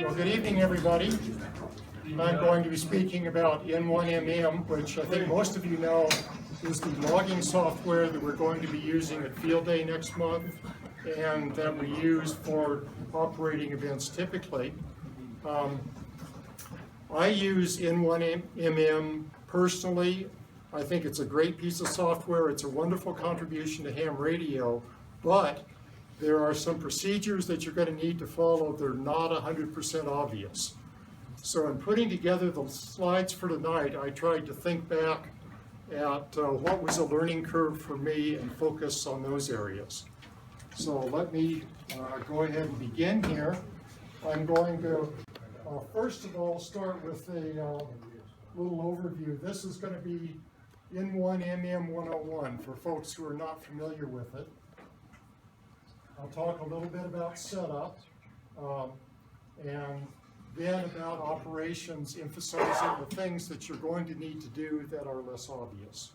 Well, good evening, everybody. I'm going to be speaking about N1MM, which I think most of you know is the logging software that we're going to be using at Field Day next month and that we use for operating events typically. I use N1MM personally. I think it's a great piece of software. It's a wonderful contribution to ham radio, but there are some procedures that you're going to need to follow that are not 100% obvious. So in putting together the slides for tonight, I tried to think back at what was a learning curve for me and focus on those areas. So let me go ahead and begin here. I'm going to first of all start with a little overview. This is going to be N1MM 101 for folks who are not familiar with it. I'll talk a little bit about setup and then about operations, emphasizing the things that you're going to need to do that are less obvious.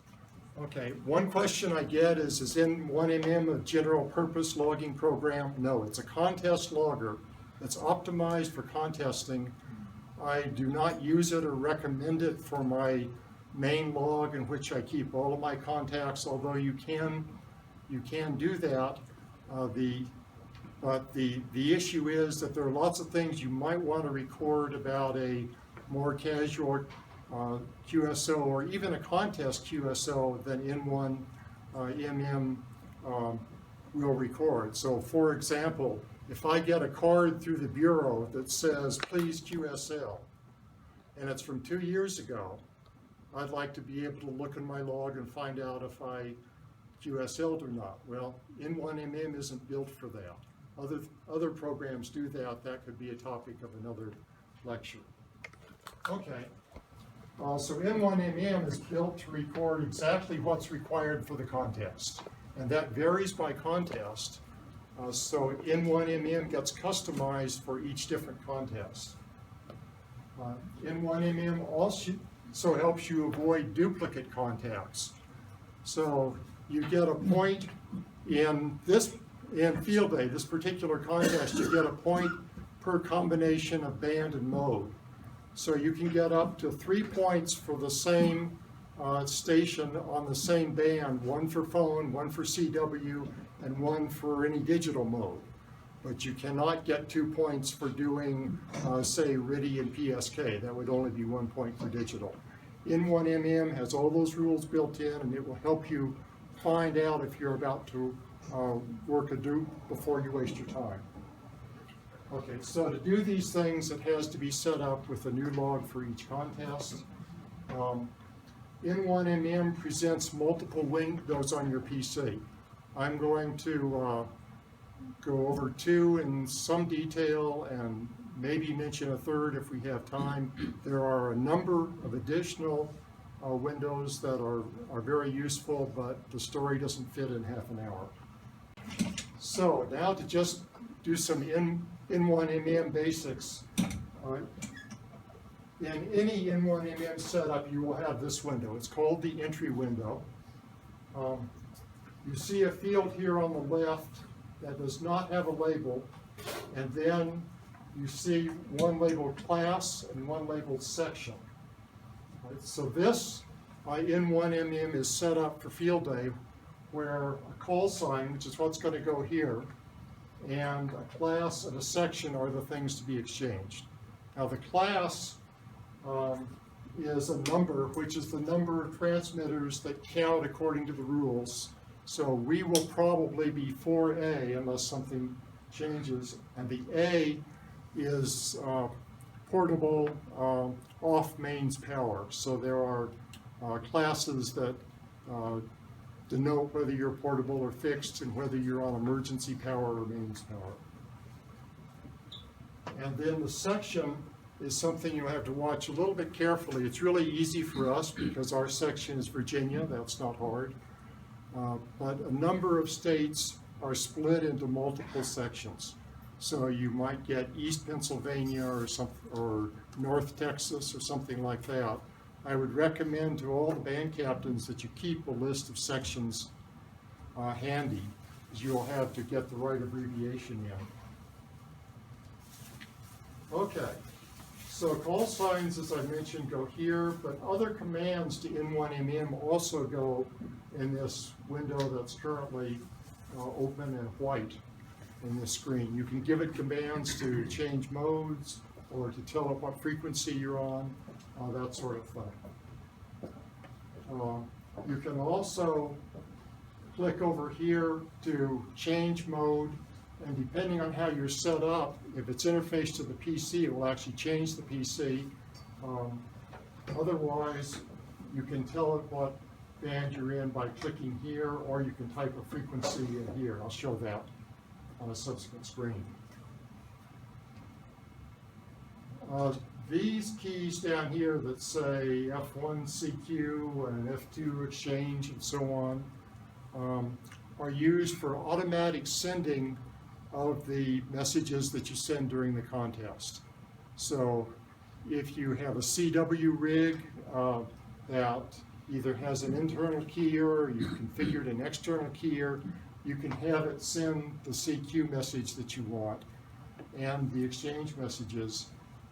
Okay, one question I get is N1MM a general purpose logging program? No, it's a contest logger that's optimized for contesting. I do not use it or recommend it for my main log in which I keep all of my contacts, although you can do that. But the issue is that there are lots of things you might want to record about a more casual QSO or even a contest QSO than N1MM will record. So for example, if I get a card through the Bureau that says, please QSL, and it's from 2 years ago, I'd like to be able to look in my log and find out if I QSL'd or not. Well, N1MM isn't built for that. Other programs do that. That could be a topic of another lecture. Okay, so N1MM is built to record exactly what's required for the contest, and that varies by contest. So N1MM gets customized for each different contest. N1MM also helps you avoid duplicate contacts. So you get a point in Field Day, this particular contest, you get a point per combination of band and mode. So you can get up to 3 points for the same station on the same band, one for phone, one for CW, and one for any digital mode. But you cannot get 2 points for doing, say, RIDI and PSK. That would only be 1 point for digital. N1MM has all those rules built in, and it will help you find out if you're about to work a dupe before you waste your time. Okay, so to do these things, it has to be set up with a new log for each contest. N1MM presents multiple windows on your PC. I'm going to go over two in some detail and maybe mention a third if we have time. There are a number of additional windows that are very useful, but the story doesn't fit in half an hour. So now to just do some N1MM basics. In any N1MM setup, you will have this window. It's called the entry window. You see a field here on the left that does not have a label, and then you see one labeled class and one labeled section. Right, so this N1MM is set up for Field Day where a call sign, which is what's going to go here, and a class and a section are the things to be exchanged. Now the class is a number, which is the number of transmitters that count according to the rules. So we will probably be 4A unless something changes, and the A is portable off mains power. So there are classes that denote whether you're portable or fixed and whether you're on emergency power or mains power. And then the section is something you have to watch a little bit carefully. It's really easy for us because our section is Virginia. That's not hard. But a number of states are split into multiple sections. So you might get East Pennsylvania or North Texas or something like that. I would recommend to all the band captains that you keep a list of sections handy, because you'll have to get the right abbreviation in. Okay, so call signs, as I mentioned, go here, but other commands to N1MM also go in this window that's currently open and white in this screen. You can give it commands to change modes or to tell it what frequency you're on, that sort of thing. You can also click over here to change mode, and depending on how you're set up, if it's interfaced to the PC, it will actually change the PC. Otherwise, you can tell it what band you're in by clicking here, or you can type a frequency in here. I'll show that on a subsequent screen. These keys down here that say F1 CQ and F2 exchange and so on are used for automatic sending of the messages that you send during the contest. So if you have a CW rig that either has an internal keyer or you configured an external keyer, you can have it send the CQ message that you want and the exchange messages.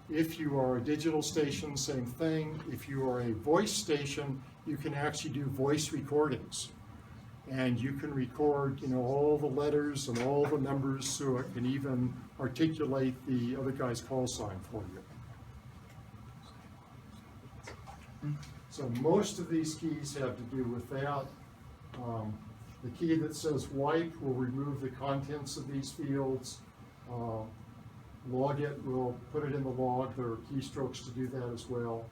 If you are a digital station, same thing. If you are a voice station, you can actually do voice recordings. And you can record, all the letters and all the numbers, so it can even articulate the other guy's call sign for you. So most of these keys have to do with that. The key that says wipe will remove the contents of these fields. Log it will put it in the log. There are keystrokes to do that as well.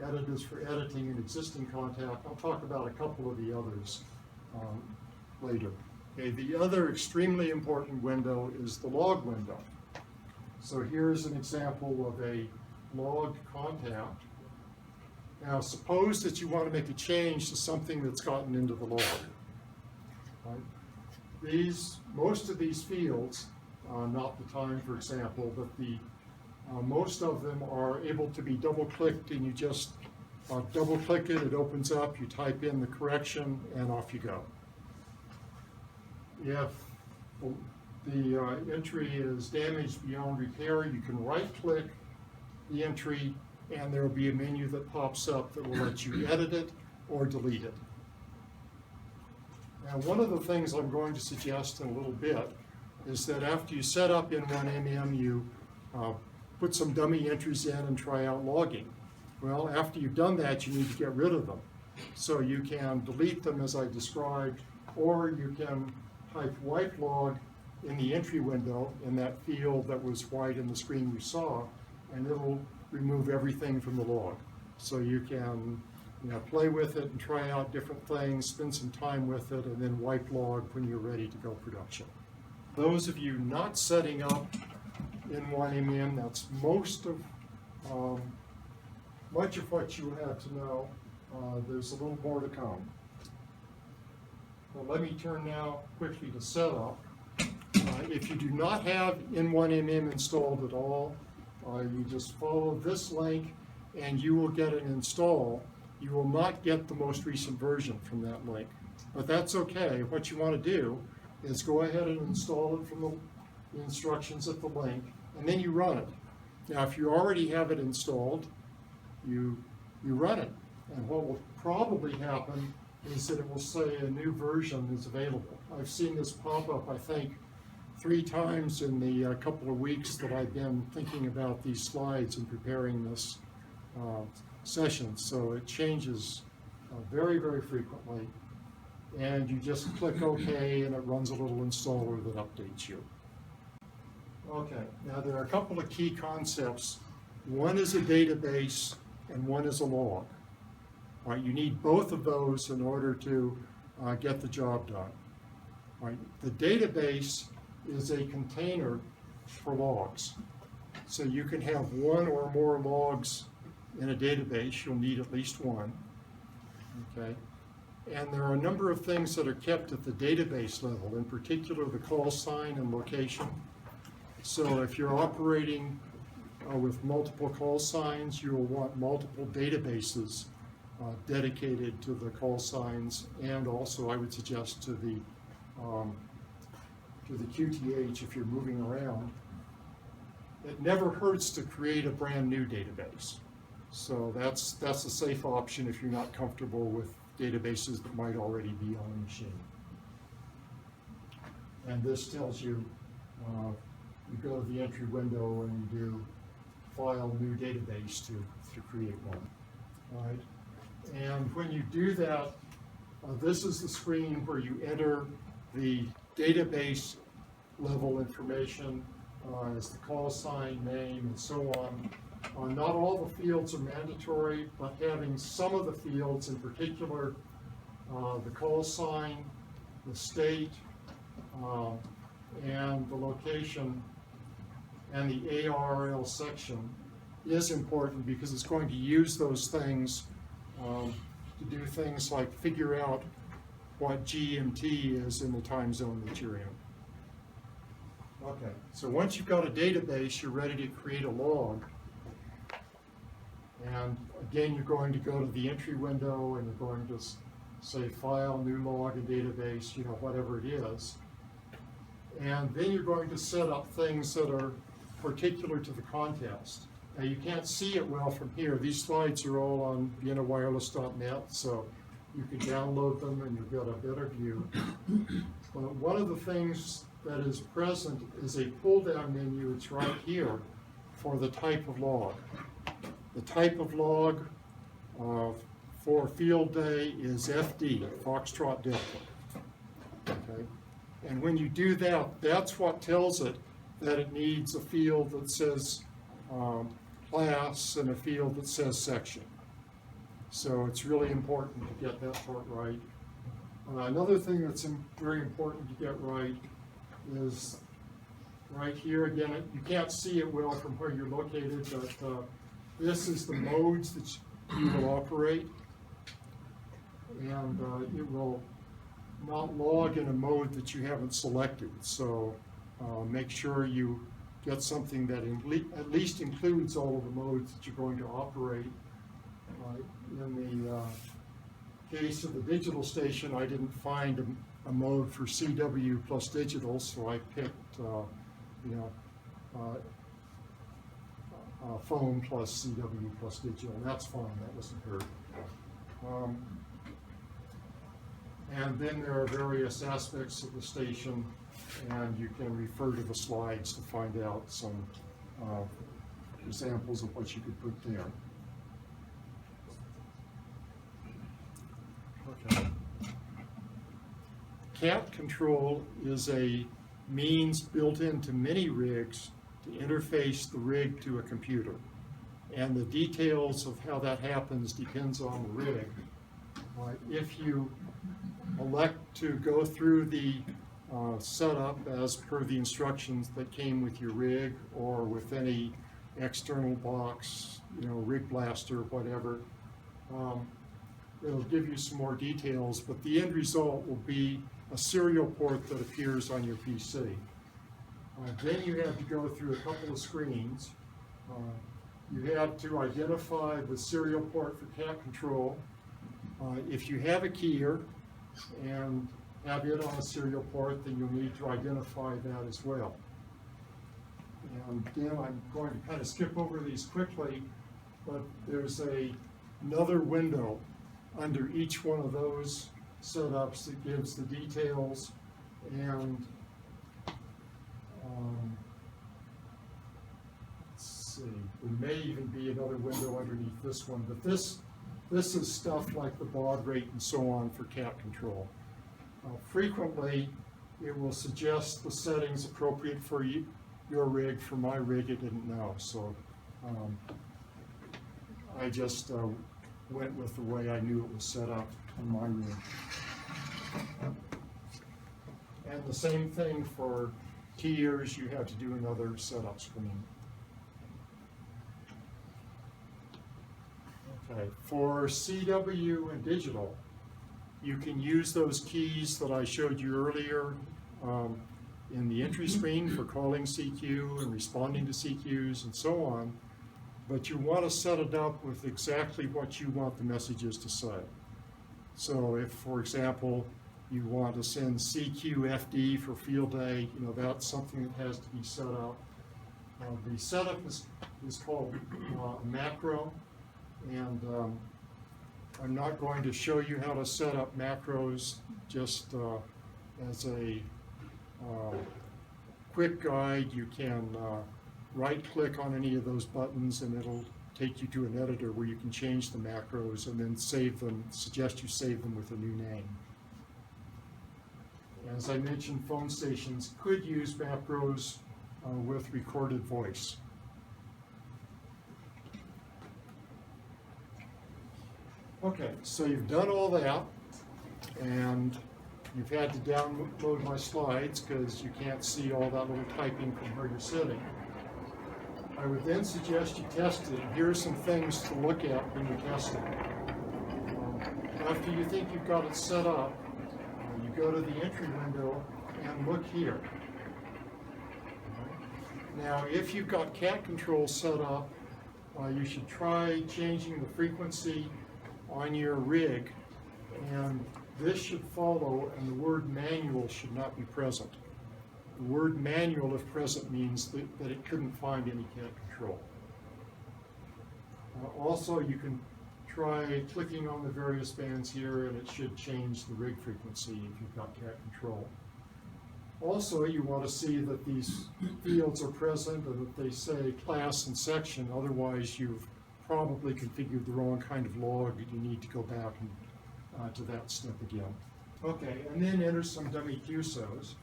Edit is for editing an existing contact. I'll talk about a couple of the others later. Okay, the other extremely important window is the log window. So here's an example of a logged contact. Now suppose that you want to make a change to something that's gotten into the log. Right? Most of these fields, not the time, for example, but most of them are able to be double-clicked, and you just double-click it, it opens up, you type in the correction, and off you go. If the entry is damaged beyond repair, you can right-click the entry, and there will be a menu that pops up that will let you edit it or delete it. Now, one of the things I'm going to suggest in a little bit is that after you set up N1MM, you put some dummy entries in and try out logging. Well, after you've done that, you need to get rid of them. So you can delete them as I described, or you can type wipe log in the entry window in that field that was white in the screen you saw, and it'll remove everything from the log. So you can play with it and try out different things, spend some time with it, and then wipe log when you're ready to go production. Those of you not setting up N1MM, that's much of what you have to know. There's a little more to come. Well, let me turn now quickly to setup. If you do not have N1MM installed at all, you just follow this link and you will get an install. You will not get the most recent version from that link, but that's okay. What you want to do is go ahead and install it from the instructions at the link, and then you run it. Now, if you already have it installed, you run it, and what will probably happen is that it will say a new version is available. I've seen this pop up, I think, 3 times in the couple of weeks that I've been thinking about these slides and preparing this session. So it changes very, very frequently. And you just click OK, and it runs a little installer that updates you. Okay, now there are a couple of key concepts. One is a database, and one is a log. All right, you need both of those in order to get the job done. All right, the database is a container for logs. So you can have one or more logs in a database. You'll need at least one. Okay. And there are a number of things that are kept at the database level, in particular the call sign and location. So if you're operating with multiple call signs, you will want multiple databases dedicated to the call signs, and also I would suggest to the QTH if you're moving around. it never hurts to create a brand new database. So that's a safe option if you're not comfortable with databases that might already be on the machine. And this tells you, you go to the entry window and you do file new database to create one. All right. And when you do that, this is the screen where you enter the database level information as the call sign, name, and so on. Not all the fields are mandatory, but having some of the fields, in particular the call sign, the state, and the location, and the ARL section is important because it's going to use those things to do things like figure out what GMT is in the time zone that you're in. Okay, so once you've got a database, you're ready to create a log. And again, you're going to go to the entry window and you're going to say file, new log, and database, you know, whatever it is. And then you're going to set up things that are particular to the contest. Now you can't see it well from here. These slides are all on viennawireless.net, so you can download them and you'll get a better view. But one of the things that is present is a pull-down menu. It's right here for the type of log. The type of log for field day is FD, Foxtrot Delta. Okay? And when you do that, that's what tells it that it needs a field that says class and a field that says section. So it's really important to get that part right. Another thing that's very important to get right is right here. Again, you can't see it well from where you're located, but this is the modes that you will operate. And it will not log in a mode that you haven't selected. So make sure you get something that at least includes all of the modes that you're going to operate. In the case of the digital station, I didn't find a mode for CW plus digital, so I picked phone plus CW plus digital, and that's fine, that doesn't hurt. And then there are various aspects of the station, and you can refer to the slides to find out some examples of what you could put there. Okay. Cat control is a means built into many rigs to interface the rig to a computer. And the details of how that happens depends on the rig. If you elect to go through the setup as per the instructions that came with your rig or with any external box, rig blaster, whatever, it'll give you some more details, but the end result will be a serial port that appears on your PC. Then you have to go through a couple of screens. You have to identify the serial port for cat control. If you have a keyer and have it on a serial port, then you'll need to identify that as well. And again, I'm going to kind of skip over these quickly, but there's another window under each one of those setups that gives the details, and let's see, there may even be another window underneath this one, but this is stuff like the baud rate and so on for cat control. Frequently, it will suggest the settings appropriate for your rig. For my rig, it didn't know, so I just went with the way I knew it was set up on my rig. And the same thing for keyers, you have to do another setup screen. Okay, for CW and digital, you can use those keys that I showed you earlier in the entry screen for calling CQ and responding to CQs and so on, but you want to set it up with exactly what you want the messages to say. So if, for example, you want to send CQFD for field day, that's something that has to be set up. The setup is called a macro, and I'm not going to show you how to set up macros just as a quick guide. You can right-click on any of those buttons and it'll take you to an editor where you can change the macros and then save them, suggest you save them with a new name. As I mentioned, phone stations could use macros with recorded voice. Okay, so you've done all that, and you've had to download my slides because you can't see all that little typing from where you're sitting. I would then suggest you test it. Here are some things to look at when you're testing. After you think you've got it set up, you go to the entry window and look here. Now, if you've got cat control set up, you should try changing the frequency on your rig, and this should follow, and the word manual should not be present. The word manual, if present, means that it couldn't find any cat control. Also, you can try clicking on the various bands here, and it should change the rig frequency if you've got cat control. Also, you want to see that these fields are present and that they say class and section, otherwise you've probably configured the wrong kind of log. You need to go back and, to that step again. Okay, and then enter some dummy QSOs.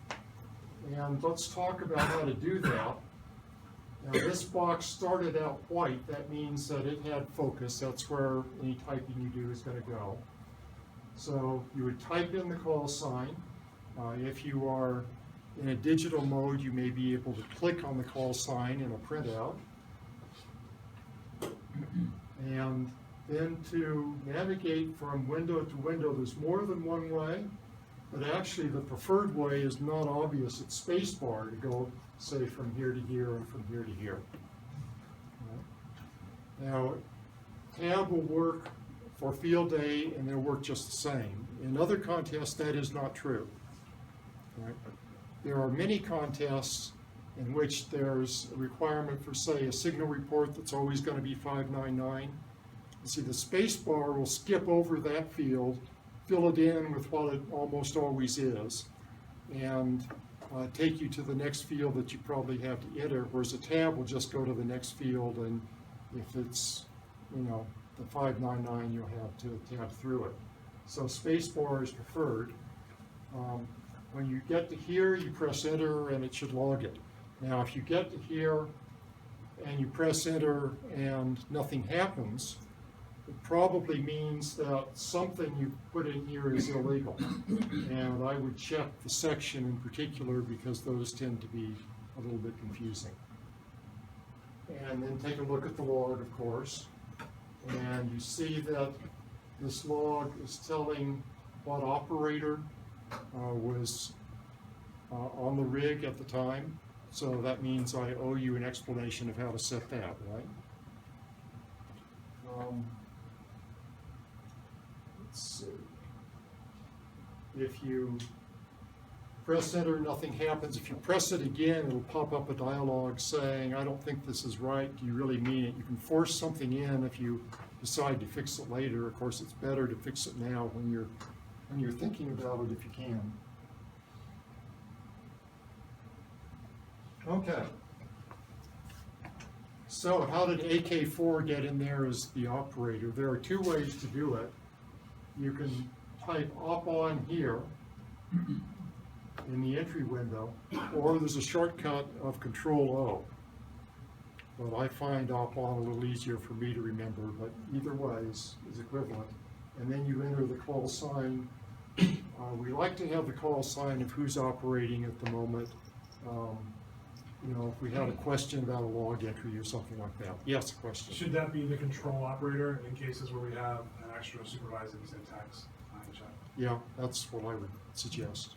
And let's talk about how to do that. Now, this box started out white. That means that it had focus. That's where any typing you do is going to go. So you would type in the call sign. If you are in a digital mode, you may be able to click on the call sign in a printout. And then to navigate from window to window, there's more than one way, but actually the preferred way is not obvious. It's Spacebar to go, say, from here to here and from here to here. Now, tab will work for field day and they'll work just the same. In other contests, that is not true. Right? There are many contests in which there's a requirement for, say, a signal report that's always going to be 599. You see, the space bar will skip over that field, fill it in with what it almost always is, and take you to the next field that you probably have to enter, whereas a tab will just go to the next field, and if it's, you know, the 599, you'll have to tab through it. So space bar is preferred. When you get to here, you press enter and it should log it. Now, if you get to here and you press enter and nothing happens, it probably means that something you put in here is illegal. And I would check the section in particular because those tend to be a little bit confusing. And then take a look at the log, of course. And you see that this log is telling what operator was on the rig at the time. So that means I owe you an explanation of how to set that, right? Let's see. If you press enter, nothing happens. If you press it again, it'll pop up a dialog saying, I don't think this is right. Do you really mean it? You can force something in if you decide to fix it later. Of course, it's better to fix it now when you're thinking about it if you can. Okay. So how did AK4 get in there as the operator? There are two ways to do it. You can type op on here in the entry window, or there's a shortcut of Control-O. But I find op on a little easier for me to remember, but either way is equivalent. And then you enter the call sign. We like to have the call sign of who's operating at the moment. You know, if we had a question about a log entry or something like that. Yes, a question. Should that be the control operator in cases where we have an extra supervising syntax? Yeah, that's what I would suggest.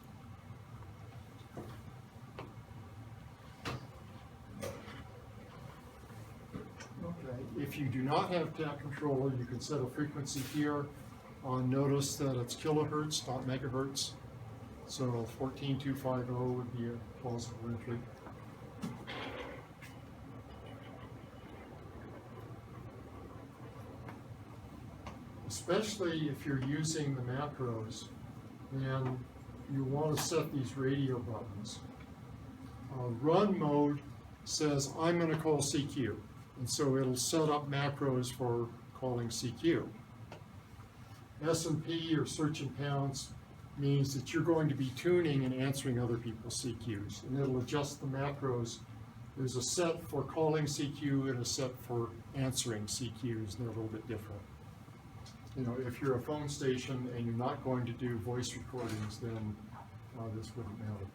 Okay, if you do not have cat controller, you can set a frequency here. Notice that it's kilohertz, not megahertz. So 14250 would be a plausible entry. especially if you're using the macros, and you want to set these radio buttons. Run mode says, I'm going to call CQ, and so it'll set up macros for calling CQ. S&P or search and pounds means that you're going to be tuning and answering other people's CQs, and it'll adjust the macros. There's a set for calling CQ and a set for answering CQs, and they're a little bit different. You know, if you're a phone station and you're not going to do voice recordings, then this wouldn't matter.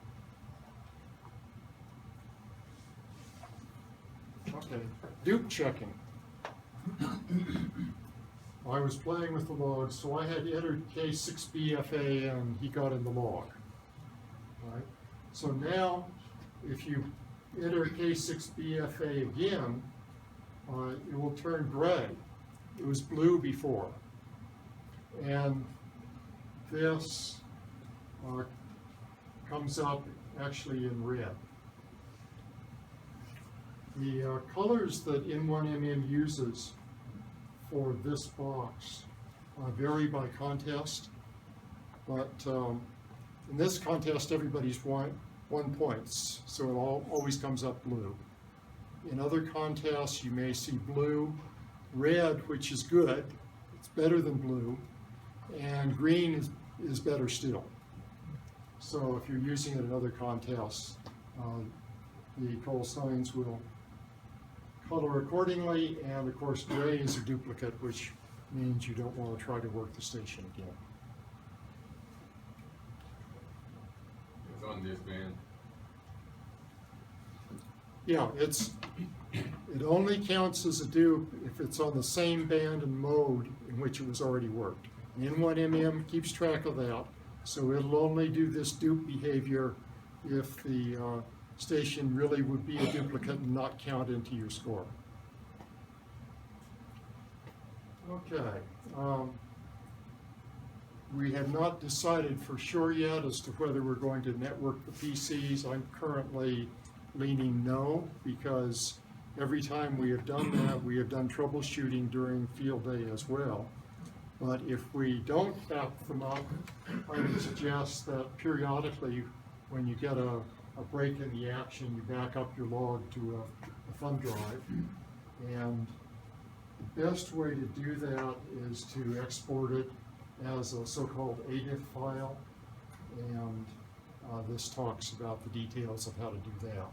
Okay, dupe checking. I was playing with the log, so I had entered K6BFA and he got in the log. Right? So now, if you enter K6BFA again, it will turn gray. It was blue before. And this comes up actually in red. The colors that N1MM uses for this box vary by contest, but in this contest everybody's won 1 point, so it always comes up blue. In other contests you may see blue, red, which is good, it's better than blue, and green is better still. So if you're using it in other contests, the call signs will color accordingly, and of course gray is a duplicate, which means you don't want to try to work the station again. It's on this band. Yeah, it only counts as a dupe if it's on the same band and mode in which it was already worked. N1MM keeps track of that, so it'll only do this dupe behavior if the station really would be a duplicate and not count into your score. Okay, we have not decided for sure yet as to whether we're going to network the PCs. I'm currently leaning no, because every time we have done that, we have done troubleshooting during field day as well. But if we don't back them up, I would suggest that periodically, when you get a break in the action, you back up your log to a thumb drive. And the best way to do that is to export it as a so-called ADIF file. And this talks about the details of how to do that.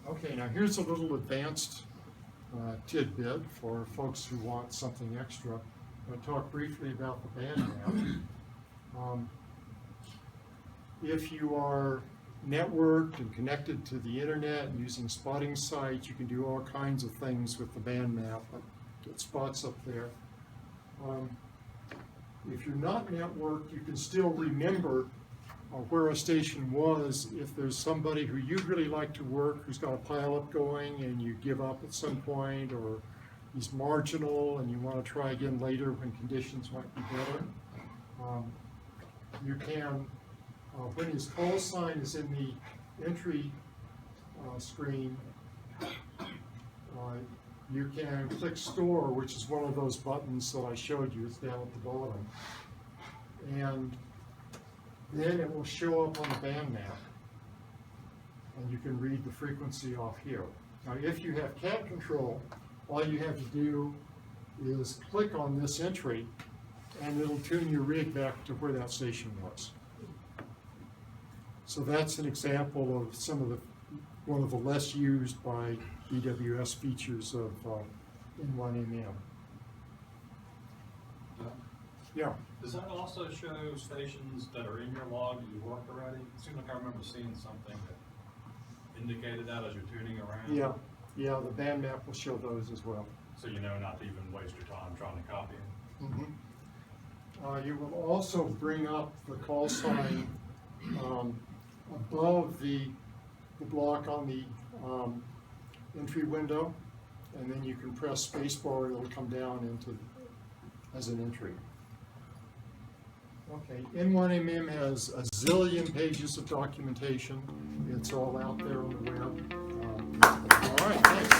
Okay, now here's a little advanced tidbit for folks who want something extra. I'm going to talk briefly about the band map. If you are networked and connected to the internet and using spotting sites, you can do all kinds of things with the band map. Get spots up there. If you're not networked, you can still remember where a station was if there's somebody who you'd really like to work who's got a pileup going and you give up at some point, or he's marginal and you want to try again later when conditions might be better. You can, when his call sign is in the entry screen, you can click store, which is one of those buttons that I showed you. It's down at the bottom. And then it will show up on the band map. And you can read the frequency off here. Now, if you have cat control, all you have to do is click on this entry, and it'll tune your rig back to where that station was. So that's an example of one of the less used by EWS features of N1MM. Yeah. Does that also show stations that are in your log that you worked already? It seems like I remember seeing something that indicated that as you're tuning around. Yeah, the band map will show those as well. So you know not to even waste your time trying to copy them. Mm-hmm. You will also bring up the call sign above the block on the entry window, and then you can press Spacebar, and it'll come down into as an entry. Okay, N1MM has a zillion pages of documentation. It's all out there on the web. All right, thanks.